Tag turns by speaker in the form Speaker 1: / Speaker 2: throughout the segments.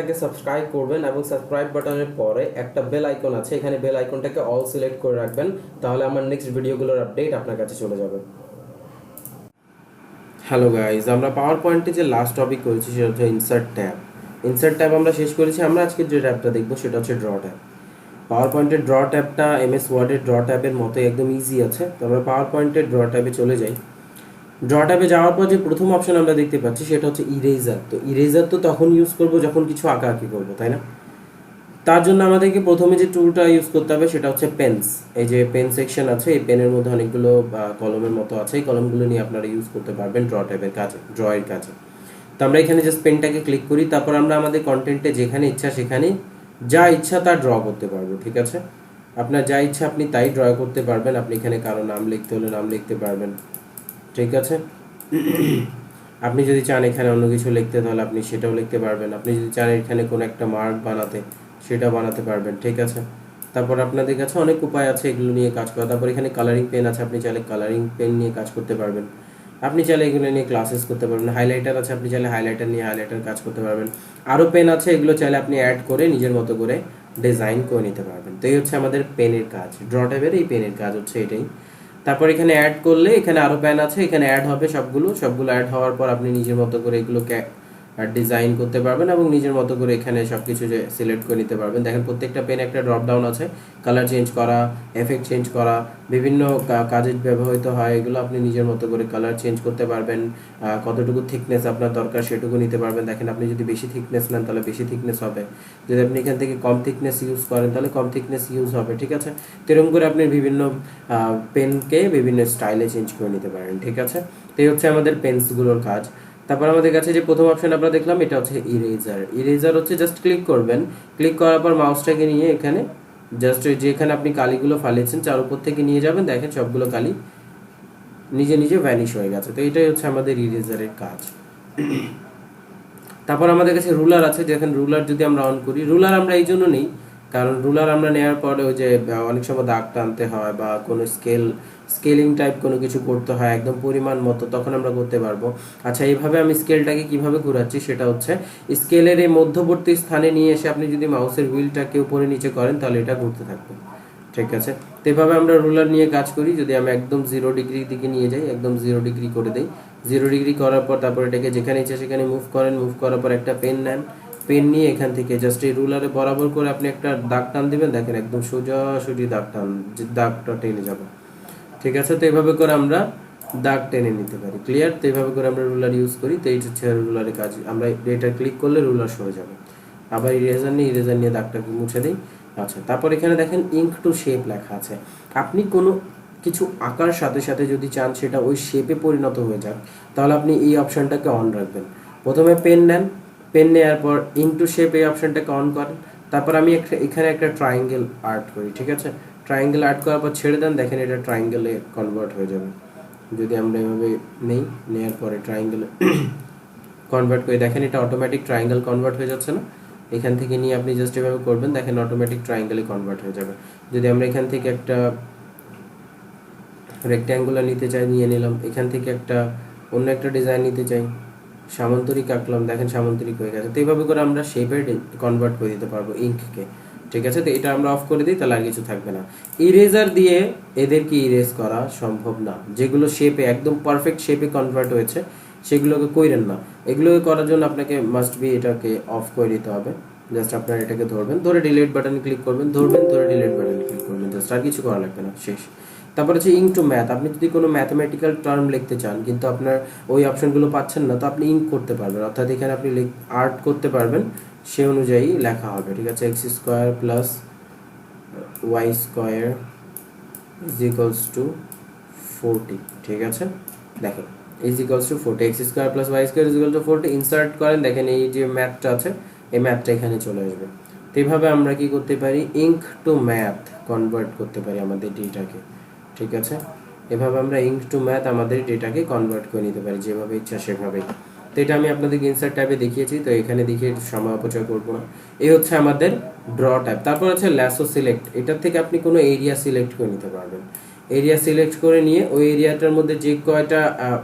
Speaker 1: চ্যানেলটাকে সাবস্ক্রাইব করবেন এবং সাবস্ক্রাইব বাটনের পরে একটা বেল আইকন আছে, এখানে বেল আইকনটাকে অল সিলেক্ট করে রাখবেন, তাহলে আমার নেক্সট ভিডিওগুলোর আপডেট আপনার কাছে চলে যাবে। হ্যালো গাইজ, আমরা পাওয়ার পয়েন্টে যে লাস্ট টপিক করেছি সেটা হচ্ছে ইনসার্ট ট্যাব। ইনসার্ট ট্যাব আমরা শেষ করেছি। আমরা আজকে যে ট্যাবটা দেখবো সেটা হচ্ছে ড্র ট্যাব। পাওয়ার পয়েন্টের ড্র ট্যাবটা এমএস ওয়ার্ডের ড্র ট্যাবের মতোই একদম ইজি আছে। তো আমরা পাওয়ার পয়েন্টের ড্র ট্যাবে চলে যাই। ড্র ট্যাবে যাওয়ার পর যে প্রথম অপশন আমরা দেখতে পাচ্ছি সেটা হচ্ছে ইরেজার। তো ইরেজার তো তখন ইউজ করবো যখন কিছু আঁকাআঁকি করবো, তাই না? তার জন্য আমাদেরকে প্রথমে যে টুলটা ইউজ করতে হবে সেটা হচ্ছে পেন্স। এই যে পেন সেকশন আছে, এই পেনের মধ্যে অনেকগুলো কলমের মতো আছে, এই কলমগুলো নিয়ে আপনারা ইউজ করতে পারবেন ড্র ট্যাবের কাজে, ড্রয়ের কাজে। তো আমরা এখানে জাস্ট পেনটাকে ক্লিক করি, তারপর আমরা আমাদের কন্টেন্টে যেখানে ইচ্ছা সেখানে যা ইচ্ছা তা ড্র করতে পারবো। ঠিক আছে, আপনার যা ইচ্ছা আপনি তাই ড্র করতে পারবেন। আপনি এখানে কারো নাম লিখতে হলে নাম লিখতে পারবেন। ঠিক আছে, আপনি যদি চান এখানে অন্য কিছু লিখতে তাহলে আপনি সেটাও লিখতে পারবেন। আপনি যদি চান এখানে কোনো একটা মার্ক বানাতে সেটা বানাতে পারবেন। ঠিক আছে, তারপর আপনাদের কাছে অনেক উপায় আছে এগুলো নিয়ে কাজ করা। তারপর এখানে কালারিং পেন আছে, আপনি চাইলে কালারিং পেন নিয়ে কাজ করতে পারবেন। আপনি চাইলে এগুলো নিয়ে ক্লাসেস করতে পারবেন। হাইলাইটার আছে, আপনি চাইলে হাইলাইটার নিয়ে হাইলাইটার কাজ করতে পারবেন। আরও পেন আছে, এগুলো চাইলে আপনি অ্যাড করে নিজের মতো করে ডিজাইন করে নিতে পারবেন। তো এই হচ্ছে আমাদের পেনের কাজ, ড্র ট্যাবের এই পেনের কাজ হচ্ছে এটাই। তারপর এখানে অ্যাড করলে এখানে আরও প্যান আছে, এখানে অ্যাড হবে সবগুলো অ্যাড হওয়ার পর আপনি নিজের মতো করে এগুলোকে ডিজাইন করতে পারবেন এবং নিজের মতো করে এখানে সব কিছু যে সিলেক্ট করে নিতে পারবেন। দেখেন প্রত্যেকটা পেন একটা ড্রপ ডাউন আছে, কালার চেঞ্জ করা, এফেক্ট চেঞ্জ করা, বিভিন্ন কাজে ব্যবহৃত হয়। এগুলো আপনি নিজের মতো করে কালার চেঞ্জ করতে পারবেন। কতটুকু থিকনেস আপনার দরকার সেটুকু নিতে পারবেন। দেখেন আপনি যদি বেশি থিকনেস নেন তাহলে বেশি থিকনেস হবে, যদি আপনি এখান থেকে কম থিকনেস ইউজ করেন তাহলে কম থিকনেস ইউজ হবে। ঠিক আছে, তো এরকম করে আপনি বিভিন্ন পেনকে বিভিন্ন স্টাইলে চেঞ্জ করে নিতে পারেন। ঠিক আছে, তো এই হচ্ছে আমাদের পেন্সগুলোর কাজ। তারপর আমাদের কাছে যে প্রথম অপশন আমরা দেখলাম এটা হচ্ছে ইরেজার। ইরেজার হচ্ছে জাস্ট ক্লিক করবেন, ক্লিক করার পর মাউসটাকে নিয়ে এখানে জাস্ট ওই যেখানে আপনি কালিগুলো ফালিয়েছেন তার উপর থেকে নিয়ে যাবেন। দেখেন সবগুলো কালি নিজে নিজে ভ্যানিশ হয়ে গেছে। তো এটাই হচ্ছে আমাদের ইরেজারের কাজ। তারপর আমাদের কাছে রুলার আছে। দেখেন রুলার যদি আমরা অন করি, রুলার আমরা এই জন্য নিই কারণ রুলার আমরা নেওয়ার পরে ওই যে অনেক সময় দাগ টানতে হয় বা কোনো স্কেলিং টাইপ কোনো কিছু করতে হয় একদম পরিমাণ মতো, তখন আমরা করতে পারবো। আচ্ছা, এইভাবে আমি স্কেলটাকে কিভাবে ঘোরাচ্ছি সেটা হচ্ছে স্কেলের এই মধ্যবর্তী স্থানে নিয়ে এসে আপনি যদি মাউসের হুইলটাকে উপরে নিচে করেন তাহলে এটা ঘুরতে থাকবে। ঠিক আছে, তো এভাবে আমরা রুলার নিয়ে কাজ করি। যদি আমি একদম 0 ডিগ্রি দিকে নিয়ে যাই, একদম 0 ডিগ্রি করে দিই, 0 ডিগ্রি করার পর তারপর এটাকে যেখানে ইচ্ছা সেখানে মুভ করেন। মুভ করার পর একটা পেন নেন, পেন নিয়ে এখান থেকে জাস্ট এই রুলারে বরাবর করে আপনি একটা দাগ টান দিবেন। দেখেন একদম সোজাসুজি দাগ টান, যে দাগটা টেনে যাবে। ঠিক আছে, তো এইভাবে করে আমরা দাগ টেনে নিতে পারি। ক্লিয়ার? তো এইভাবে করে আমরা রুলার ইউজ করি। তো এই হচ্ছে রুলারের কাজ। আমরা এটা ক্লিক করলে রুলার সরে যাবে। আবার ইরেজার নিয়ে দাগটাকে মুছে দিই। আচ্ছা, তারপর এখানে দেখেন ইঙ্ক টু শেপ লেখা আছে। আপনি কোনো কিছু আঁকার সাথে সাথে যদি চান সেটা ওই শেপে পরিণত হয়ে যাক তাহলে আপনি এই অপশনটাকে অন রাখবেন। প্রথমে পেন নেন, পেন নেওয়ার পর ইঙ্ক টু শেপ এই অপশনটাকে অন করেন। তারপর আমি এখানে একটা ট্রায়াঙ্গেল আর্ট করি। ঠিক আছে, ট্রায়াঙ্গেল আর্ট করার পর ছেড়ে দেন, দেখেন এটা ট্রায়াঙ্গেলে কনভার্ট হয়ে যাবে। যদি আমরা এভাবে নেওয়ার পরে ট্রায়াঙ্গেলে কনভার্ট করে দেখেন এটা অটোমেটিক ট্রায়াঙ্গেল কনভার্ট হয়ে যাচ্ছে না? এখান থেকে নিয়ে আপনি জাস্ট এভাবে করবেন, দেখেন অটোমেটিক ট্রায়াঙ্গেলে কনভার্ট হয়ে যাবে। যদি আমরা এখান থেকে একটা রেক্ট্যাঙ্গুলার নিতে চাই, নিয়ে নিলাম। এখান থেকে একটা অন্য একটা ডিজাইন নিতে চাই, সামান্তরিক আঁকলাম, দেখেন সামান্তরিক হয়ে গেছে। তো এইভাবে করে আমরা শেপে কনভার্ট করে দিতে পারবো ইঙ্ককে। ঠিক আছে, তো এটা আমরা অফ করে দিই, তাহলে আর কিছু থাকবে না। ইরেজার দিয়ে এদেরকে ইরেজ করা সম্ভব না। যেগুলো শেপে একদম পারফেক্ট শেপে কনভার্ট হয়েছে সেগুলোকে কইরেন না। এগুলোকে করার জন্য আপনাকে মাস্ট বি এটাকে অফ করে দিতে হবে। জাস্ট আপনার এটাকে ধরবেন, ধরে ডিলিট বাটনে ক্লিক করবেন, ধরবেন ধরে ডিলিট বাটনে ক্লিক করবেন, জাস্ট আর কিছু করা লাগবে না, শেষ। তারপর হচ্ছে ইঙ্ক টু ম্যাথ। আপনি যদি কোনো ম্যাথমেটিক্যাল টার্ম লিখতে চান কিন্তু আপনার ওই অপশনগুলো পাচ্ছেন না, তো আপনি ইঙ্ক করতে পারবেন, অর্থাৎ এখানে আপনি আর্ট করতে পারবেন, সে অনুযায়ী লেখা হবে। ঠিক আছে, x square plus y square is equals to 40। ঠিক আছে, দেখেন is equals to 40, x square plus y square is equal to 40 insert করেন, দেখেন এই যে ম্যাথটা আছে এই ম্যাথটা এখানে চলে আসবে। তো এইভাবে আমরা কি করতে পারি, ইঙ্ক টু ম্যাথ কনভার্ট করতে পারি আমাদের ডেটাকে। ঠিক আছে, এভাবে আমরা ইঙ্ক টু ম্যাথ আমাদের ডেটাকে কনভার্ট করে নিতে পারি যেভাবে ইচ্ছা সেভাবেই। তো এটা আমি আপনাদেরকে ইনসার্ট ট্যাবে দেখিয়েছি, তো এখানে দেখিয়ে সময় অপচয় করবো না। এই হচ্ছে আমাদের ড্র ট্যাব। তারপর আছে ল্যাসো সিলেক্ট। এটার থেকে আপনি কোনো এরিয়া সিলেক্ট করে নিতে পারবেন। এরিয়া সিলেক্ট করে নিয়ে ওই এরিয়াটার মধ্যে যে কয়টা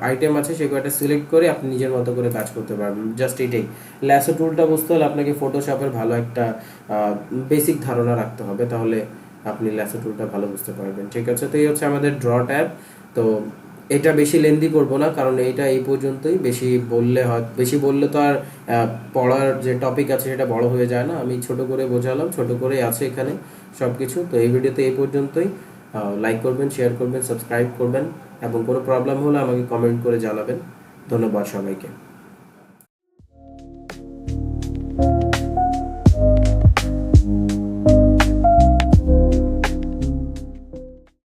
Speaker 1: আইটেম আছে সে কয়টা সিলেক্ট করে আপনি নিজের মতো করে কাজ করতে পারবেন। জাস্ট এটাই। ল্যাসো টুলটা বুঝতে হলে আপনাকে ফটোশপের ভালো একটা বেসিক ধারণা রাখতে হবে, তাহলে আপনি ল্যাসো টুলটা ভালো বুঝতে পারবেন। ঠিক আছে, তো এই হচ্ছে আমাদের ড্র ট্যাব। তো এটা বেশি লেন্দি করব না, কারণ এটা এই পর্যন্তই। বেশি বললে তো আর পড়ার যে টপিক আছে সেটা বড় হয়ে যায় না। আমি ছোট করে বোঝালাম, ছোট করে আছে এখানে সব কিছু। তো এই ভিডিওতে এই পর্যন্তই। লাইক করবেন, শেয়ার করবেন, সাবস্ক্রাইব করবেন, এবং কোনো প্রবলেম হলে আমাকে কমেন্ট করে জানাবেন। ধন্যবাদ সবাইকে।